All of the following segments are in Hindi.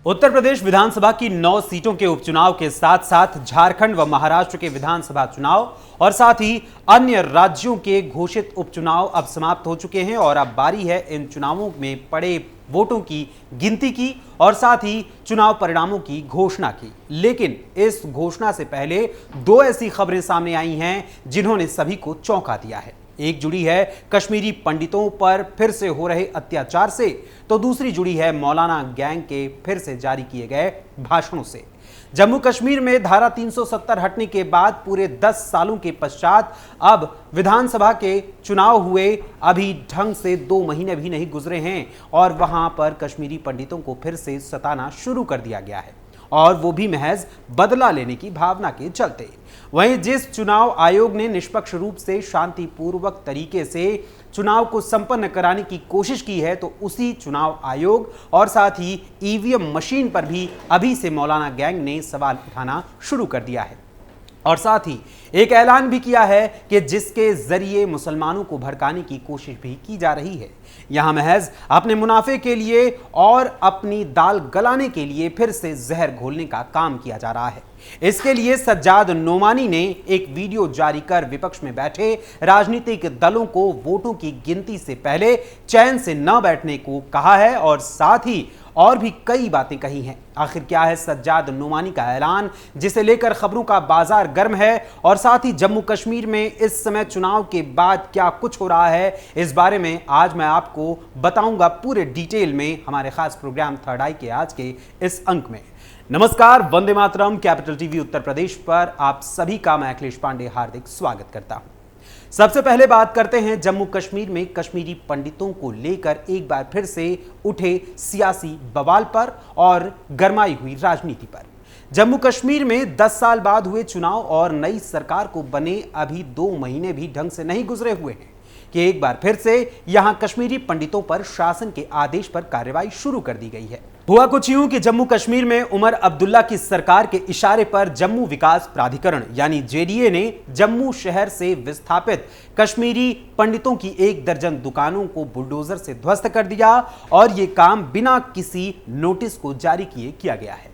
उत्तर प्रदेश विधानसभा की 9 सीटों के उपचुनाव के साथ साथ झारखंड व महाराष्ट्र के विधानसभा चुनाव और साथ ही अन्य राज्यों के घोषित उपचुनाव अब समाप्त हो चुके हैं और अब बारी है इन चुनावों में पड़े वोटों की गिनती की और साथ ही चुनाव परिणामों की घोषणा की। लेकिन इस घोषणा से पहले दो ऐसी खबरें सामने आई हैं जिन्होंने सभी को चौंका दिया है। एक जुड़ी है कश्मीरी पंडितों पर फिर से हो रहे अत्याचार से, तो दूसरी जुड़ी है मौलाना गैंग के फिर से जारी किए गए भाषणों से। जम्मू कश्मीर में धारा 370 हटने के बाद पूरे 10 सालों के पश्चात अब विधानसभा के चुनाव हुए अभी ढंग से 2 महीने भी नहीं गुजरे हैं और वहां पर कश्मीरी पंडितों को फिर से सताना शुरू कर दिया गया है, और वो भी महज बदला लेने की भावना के चलते। वहीं जिस चुनाव आयोग ने निष्पक्ष रूप से शांतिपूर्वक तरीके से चुनाव को संपन्न कराने की कोशिश की है, तो उसी चुनाव आयोग और साथ ही ईवीएम मशीन पर भी अभी से मौलाना गैंग ने सवाल उठाना शुरू कर दिया है और साथ ही एक ऐलान भी किया है कि जिसके जरिए मुसलमानों को भड़काने की कोशिश भी की जा रही है। यहां महज अपने मुनाफे के लिए और अपनी दाल गलाने के लिए फिर से जहर घोलने का काम किया जा रहा है। इसके लिए सज्जाद नोमानी ने एक वीडियो जारी कर विपक्ष में बैठे राजनीतिक दलों को वोटों की गिनती से पहले चैन से न बैठने को कहा है और साथ ही और भी कई बातें कही हैं। आखिर क्या है सज्जाद नोमानी का ऐलान, जिसे लेकर खबरों का बाजार गर्म है, और साथ ही जम्मू कश्मीर में इस समय चुनाव के बाद क्या कुछ हो रहा है, इस बारे में आज मैं आपको बताऊंगा पूरे डिटेल में हमारे खास प्रोग्राम थर्ड आई के आज के इस अंक में। नमस्कार, वंदे मातरम। कैपिटल टीवी उत्तर प्रदेश पर आप सभी का मैं अखिलेश पांडे हार्दिक स्वागत करता हूं। सबसे पहले बात करते हैं जम्मू कश्मीर में कश्मीरी पंडितों को लेकर एक बार फिर से उठे सियासी बवाल पर और गरमाई हुई राजनीति पर। जम्मू कश्मीर में 10 साल बाद हुए चुनाव और नई सरकार को बने अभी 2 महीने भी ढंग से नहीं गुजरे हुए हैं कि एक बार फिर से यहां कश्मीरी पंडितों पर शासन के आदेश पर कार्रवाई शुरू कर दी गई है। हुआ कुछ यूं कि जम्मू कश्मीर में उमर अब्दुल्ला की सरकार के इशारे पर जम्मू विकास प्राधिकरण यानी जेडीए ने जम्मू शहर से विस्थापित कश्मीरी पंडितों की 1 दर्जन दुकानों को बुलडोजर से ध्वस्त कर दिया और यह काम बिना किसी नोटिस को जारी किए किया गया है।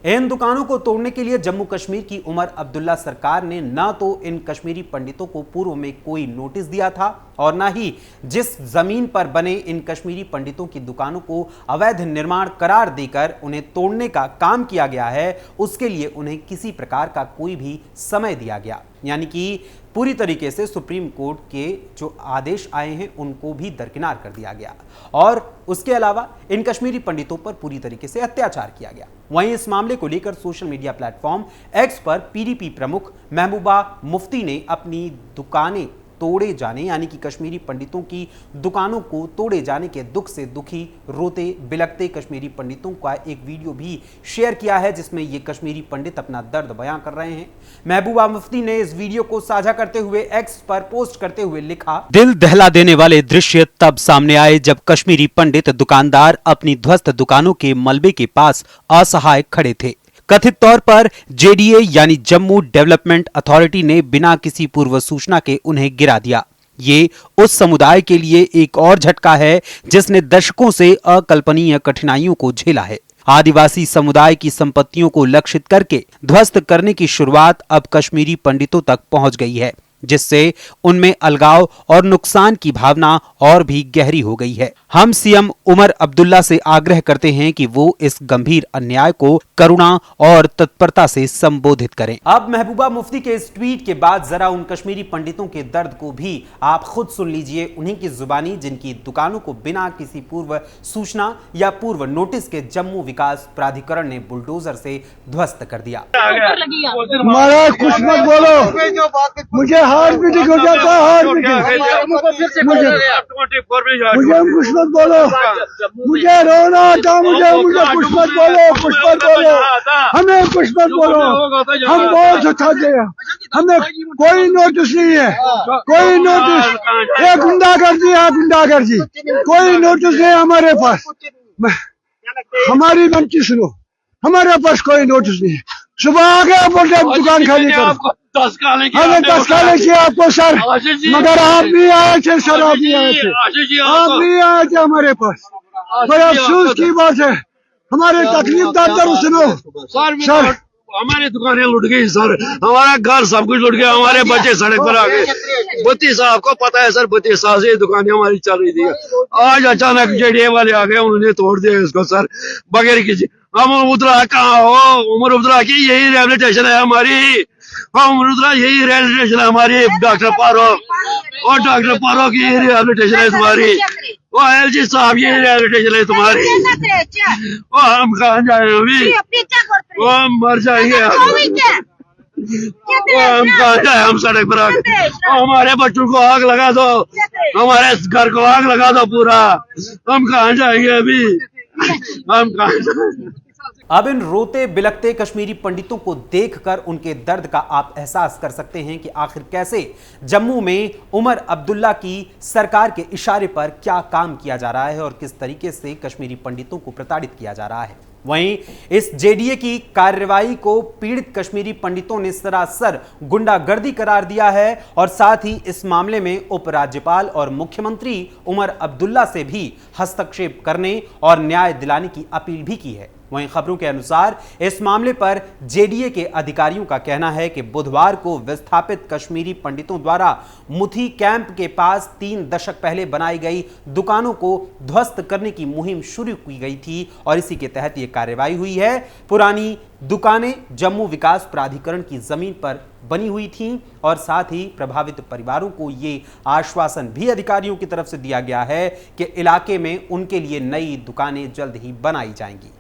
इन दुकानों को तोड़ने के लिए जम्मू कश्मीर की उमर अब्दुल्ला सरकार ने न तो इन कश्मीरी पंडितों को पूर्व में कोई नोटिस दिया था और न ही जिस जमीन पर बने इन कश्मीरी पंडितों की दुकानों को अवैध निर्माण करार देकर उन्हें तोड़ने का काम किया गया है, उसके लिए उन्हें किसी प्रकार का कोई भी समय दिया गया। यानी कि पूरी तरीके से सुप्रीम कोर्ट के जो आदेश आए हैं उनको भी दरकिनार कर दिया गया और उसके अलावा इन कश्मीरी पंडितों पर पूरी तरीके से अत्याचार किया गया। वहीं इस मामले को लेकर सोशल मीडिया प्लेटफॉर्म एक्स पर पीडीपी प्रमुख महबूबा मुफ्ती ने अपनी दुकानें तोड़े जाने यानी कि कश्मीरी पंडितों की दुकानों को तोड़े जाने के दुख से दुखी रोते बिलखते कश्मीरी पंडितों का एक वीडियो भी शेयर किया है, जिसमें ये कश्मीरी पंडित अपना दर्द बयां कर रहे हैं। महबूबा मुफ्ती ने इस वीडियो को साझा करते हुए एक्स पर पोस्ट करते हुए लिखा, दिल दहला देने वाले दृश्य तब सामने आए जब कश्मीरी पंडित दुकानदार अपनी ध्वस्त दुकानों के मलबे के पास असहाय खड़े थे। कथित तौर पर जेडीए यानी जम्मू डेवलपमेंट अथॉरिटी ने बिना किसी पूर्व सूचना के उन्हें गिरा दिया। ये उस समुदाय के लिए एक और झटका है जिसने दशकों से अकल्पनीय कठिनाइयों को झेला है। आदिवासी समुदाय की संपत्तियों को लक्षित करके ध्वस्त करने की शुरुआत अब कश्मीरी पंडितों तक पहुंच गई है, जिससे उनमें अलगाव और नुकसान की भावना और भी गहरी हो गई है। हम सीएम उमर अब्दुल्ला से आग्रह करते हैं कि वो इस गंभीर अन्याय को करुणा और तत्परता से संबोधित करें। अब महबूबा मुफ्ती के इस ट्वीट के बाद जरा उन कश्मीरी पंडितों के दर्द को भी आप खुद सुन लीजिए, उन्हीं की जुबानी, जिनकी दुकानों को बिना किसी पूर्व सूचना या पूर्व नोटिस के जम्मू विकास प्राधिकरण ने बुलडोजर से ध्वस्त कर दिया। महाराज कुछ मत बोलो, मुझे हार्ट बीटिंग हो जाता है, हार्ट बीटिंग। मुझे कुछ मत बोलो, मुझे रोना आता, मुझे कुछ मत बोलो, कुछ मत बोलो, हमें कुछ मत बोलो। हम बहुत उठाते हैं, हमें कोई नोटिस नहीं है, कोई नोटिस। ये गुंडागर्दी है, गुंडागर्दी, कोई नोटिस नहीं हमारे पास। हमारी बनती सुनो, हमारे पास कोई नोटिस नहीं है। सुबह आ गया बोलते दुकान खाली करो, हमें 10 काले किया आपको सर, मगर आप नहीं आए थे सर, आप नहीं आए थे, आप नहीं आए थे हमारे पास। बड़े अफसोस की बात है, हमारे तकलीफ दर्द सुनो सर। हमारी दुकानें लुट गई सर, हमारा घर सब कुछ लुट गया, हमारे बच्चे सड़क पर आ गए। 32 साल आपको पता है सर, 32 साल से दुकानें हमारी चल रही थी। आज अचानक जेडीए वाले आ गए, उन्होंने तोड़ दिया इसको सर बगैर किसी। हम उमरुद्रा कहाँ हो? उमरुद्रा की यही रेलवे स्टेशन है हमारी। उमरुद्रा यही रेलवे स्टेशन है हमारी। डॉक्टर पारो और डॉक्टर पारो की यही रेलवे स्टेशन है तुम्हारी। वो एलजी साहब यही रेलवे स्टेशन है तुम्हारी। वो हम कहाँ जाए अभी? वो हम मर जाएंगे। वो हम कहाँ जाए? हम सड़क पर आ गए। हमारे बच्चों को आग लगा दो, हमारे घर को आग लगा दो पूरा। हम कहाँ जाएंगे अभी? हम कहाँ जाएंगे? अब इन रोते बिलखते कश्मीरी पंडितों को देखकर उनके दर्द का आप एहसास कर सकते हैं कि आखिर कैसे जम्मू में उमर अब्दुल्ला की सरकार के इशारे पर क्या काम किया जा रहा है और किस तरीके से कश्मीरी पंडितों को प्रताड़ित किया जा रहा है। वहीं इस जेडीए की कार्रवाई को पीड़ित कश्मीरी पंडितों ने सरासर गुंडागर्दी करार दिया है और साथ ही इस मामले में उपराज्यपाल और मुख्यमंत्री उमर अब्दुल्ला से भी हस्तक्षेप करने और न्याय दिलाने की अपील भी की है। वहीं खबरों के अनुसार इस मामले पर जेडीए के अधिकारियों का कहना है कि बुधवार को विस्थापित कश्मीरी पंडितों द्वारा मुथी कैंप के पास 3 दशक पहले बनाई गई दुकानों को ध्वस्त करने की मुहिम शुरू की गई थी और इसी के तहत यह कार्रवाई हुई है। पुरानी दुकानें जम्मू विकास प्राधिकरण की जमीन पर बनी हुई थीं और साथ ही प्रभावित परिवारों को ये आश्वासन भी अधिकारियों की तरफ से दिया गया है कि इलाके में उनके लिए नई दुकानें जल्द ही बनाई जाएंगी।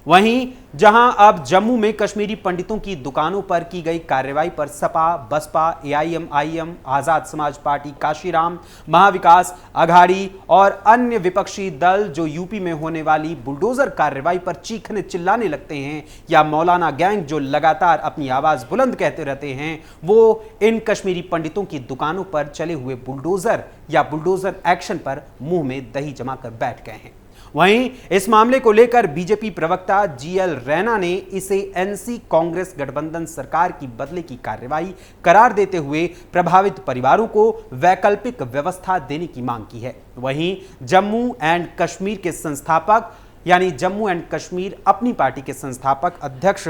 वहीं जहां अब जम्मू में कश्मीरी पंडितों की दुकानों पर की गई कार्रवाई पर सपा, बसपा, एआईएम, आजाद समाज पार्टी, काशीराम, महाविकास आघाड़ी और अन्य विपक्षी दल जो यूपी में होने वाली बुलडोजर कार्रवाई पर चीखने चिल्लाने लगते हैं या मौलाना गैंग जो लगातार अपनी आवाज बुलंद कहते रहते हैं, वो इन कश्मीरी पंडितों की दुकानों पर चले हुए बुलडोजर या बुलडोजर एक्शन पर मुंह में दही जमाकर बैठ गए हैं। वहीं इस मामले को लेकर बीजेपी प्रवक्ता जीएल रैना ने इसे एनसी कांग्रेस गठबंधन सरकार की बदले की कार्रवाई करार देते हुए प्रभावित परिवारों को वैकल्पिक व्यवस्था देने की मांग की है। वहीं जम्मू एंड कश्मीर के संस्थापक यानी जम्मू एंड कश्मीर अपनी पार्टी के संस्थापक अध्यक्ष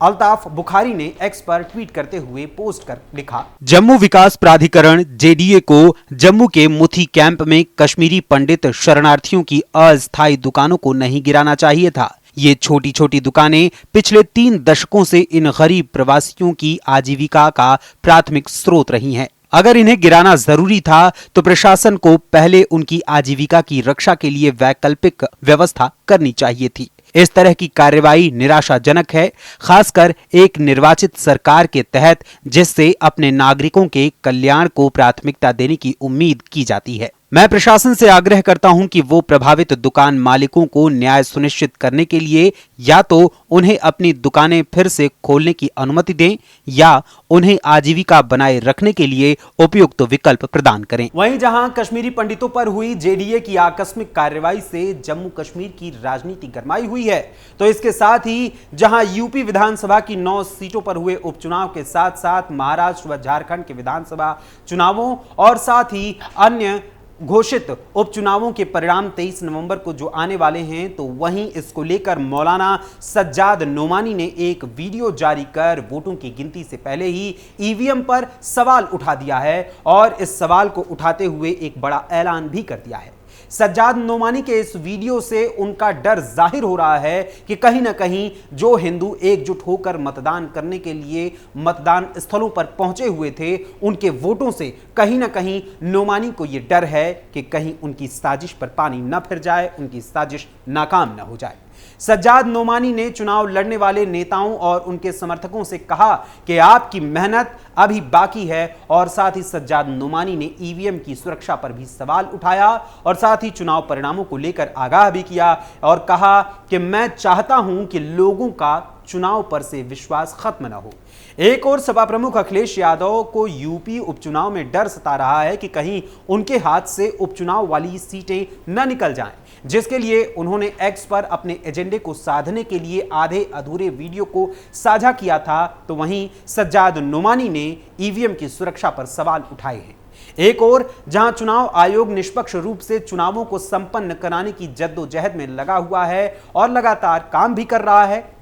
अल्ताफ बुखारी ने एक्स पर ट्वीट करते हुए पोस्ट कर लिखा, जम्मू विकास प्राधिकरण जेडीए को जम्मू के मुथी कैंप में कश्मीरी पंडित शरणार्थियों की अस्थायी दुकानों को नहीं गिराना चाहिए था। ये छोटी छोटी दुकानें पिछले 3 दशकों से इन गरीब प्रवासियों की आजीविका का प्राथमिक स्रोत रही हैं। अगर इन्हें गिराना जरूरी था तो प्रशासन को पहले उनकी आजीविका की रक्षा के लिए वैकल्पिक व्यवस्था करनी चाहिए थी। इस तरह की कार्रवाई निराशाजनक है, खासकर एक निर्वाचित सरकार के तहत जिससे अपने नागरिकों के कल्याण को प्राथमिकता देने की उम्मीद की जाती है। मैं प्रशासन से आग्रह करता हूं कि वो प्रभावित दुकान मालिकों को न्याय सुनिश्चित करने के लिए या तो उन्हें अपनी दुकानें फिर से खोलने की अनुमति दें या उन्हें आजीविका बनाए रखने के लिए उपयुक्त विकल्प प्रदान करें। वहीं जहां कश्मीरी पंडितों पर हुई जेडीए की आकस्मिक कार्रवाई से जम्मू कश्मीर की राजनीति गरमाई हुई है, तो इसके साथ ही जहां यूपी विधानसभा की 9 सीटों पर हुए उपचुनाव के साथ साथ महाराष्ट्र व झारखंड के विधानसभा चुनावों और साथ ही अन्य घोषित उपचुनावों के परिणाम 23 नवंबर को जो आने वाले हैं, तो वहीं इसको लेकर मौलाना सज्जाद नोमानी ने एक वीडियो जारी कर वोटों की गिनती से पहले ही ईवीएम पर सवाल उठा दिया है और इस सवाल को उठाते हुए एक बड़ा ऐलान भी कर दिया है। सज्जाद नोमानी के इस वीडियो से उनका डर जाहिर हो रहा है कि कहीं ना कहीं जो हिंदू एकजुट होकर मतदान करने के लिए मतदान स्थलों पर पहुंचे हुए थे, उनके वोटों से कहीं ना कहीं नोमानी को यह डर है कि कहीं उनकी साजिश पर पानी न फिर जाए, उनकी साजिश नाकाम न हो जाए। सज्जाद नोमानी ने चुनाव लड़ने वाले नेताओं और उनके समर्थकों से कहा कि आपकी मेहनत अभी बाकी है और साथ ही सज्जाद नोमानी ने ईवीएम की सुरक्षा पर भी सवाल उठाया और साथ ही चुनाव परिणामों को लेकर आगाह भी किया और कहा कि मैं चाहता हूं कि लोगों का चुनाव पर से विश्वास खत्म न हो। एक और सपा प्रमुख अखिलेश यादव को यूपी उपचुनाव में डर सता रहा है कि कहीं उनके हाथ से उपचुनाव वाली सीटें न निकल जाएं, जिसके लिए उन्होंने एक्स पर अपने एजेंडे को साधने के लिए आधे अधूरे वीडियो को साझा किया था। तो वहीं सज्जाद नोमानी ने ईवीएम की सुरक्षा पर सवाल उठाए हैं। एक ओर जहां चुनाव आयोग निष्पक्ष रूप से चुनावों को संपन्न कराने की जद्दोजहद में लगा हुआ है और लगातार काम भी कर रहा है,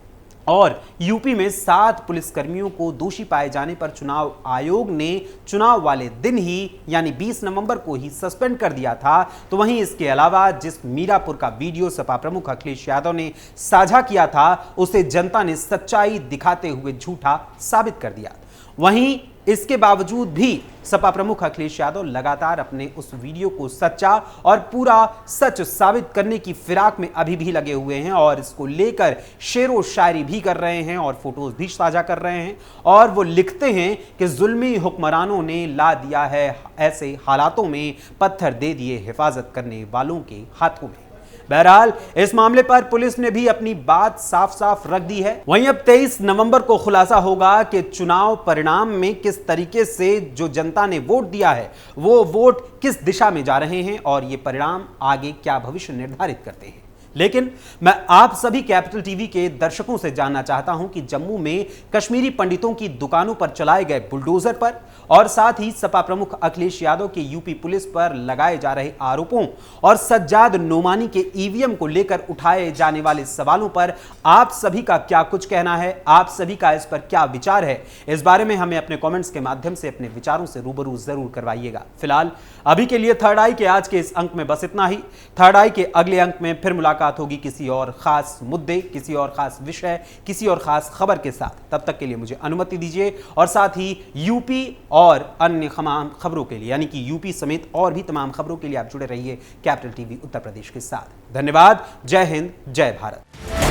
और यूपी में 7 पुलिसकर्मियों को दोषी पाए जाने पर चुनाव आयोग ने चुनाव वाले दिन ही यानी 20 नवंबर को ही सस्पेंड कर दिया था, तो वहीं इसके अलावा जिस मीरापुर का वीडियो सपा प्रमुख अखिलेश यादव ने साझा किया था उसे जनता ने सच्चाई दिखाते हुए झूठा साबित कर दिया। वहीं इसके बावजूद भी सपा प्रमुख अखिलेश यादव लगातार अपने उस वीडियो को सच्चा और पूरा सच साबित करने की फिराक में अभी भी लगे हुए हैं और इसको लेकर शेरो शायरी भी कर रहे हैं और फोटोज भी साझा कर रहे हैं, और वो लिखते हैं कि जुल्मी हुक्मरानों ने ला दिया है ऐसे हालातों में पत्थर दे दिए हिफाजत करने वालों के हाथों में। बहरहाल इस मामले पर पुलिस ने भी अपनी बात साफ साफ रख दी है। वहीं अब 23 नवंबर को खुलासा होगा कि चुनाव परिणाम में किस तरीके से जो जनता ने वोट दिया है वो वोट किस दिशा में जा रहे हैं और ये परिणाम आगे क्या भविष्य निर्धारित करते हैं। लेकिन मैं आप सभी कैपिटल टीवी के दर्शकों से जानना चाहता हूं कि जम्मू में कश्मीरी पंडितों की दुकानों पर चलाए गए बुलडोजर पर और साथ ही सपा प्रमुख अखिलेश यादव के यूपी पुलिस पर लगाए जा रहे आरोपों और सज्जाद नोमानी के ईवीएम को लेकर उठाए जाने वाले सवालों पर आप सभी का क्या कुछ कहना है, आप सभी का इस पर क्या विचार है, इस बारे में हमें अपने कमेंट्स के माध्यम से अपने विचारों से रूबरू जरूर करवाइएगा। फिलहाल अभी के लिए थर्ड आई के आज के इस अंक में बस इतना ही। थर्ड आई के अगले अंक में फिर मुलाकात होगी किसी और खास मुद्दे, किसी और खास विषय, किसी और खास खबर के साथ। तब तक के लिए मुझे अनुमति दीजिए और साथ ही यूपी और अन्य तमाम खबरों के लिए यानी कि यूपी समेत और भी तमाम खबरों के लिए आप जुड़े रहिए कैपिटल टीवी उत्तर प्रदेश के साथ। धन्यवाद। जय हिंद, जय भारत।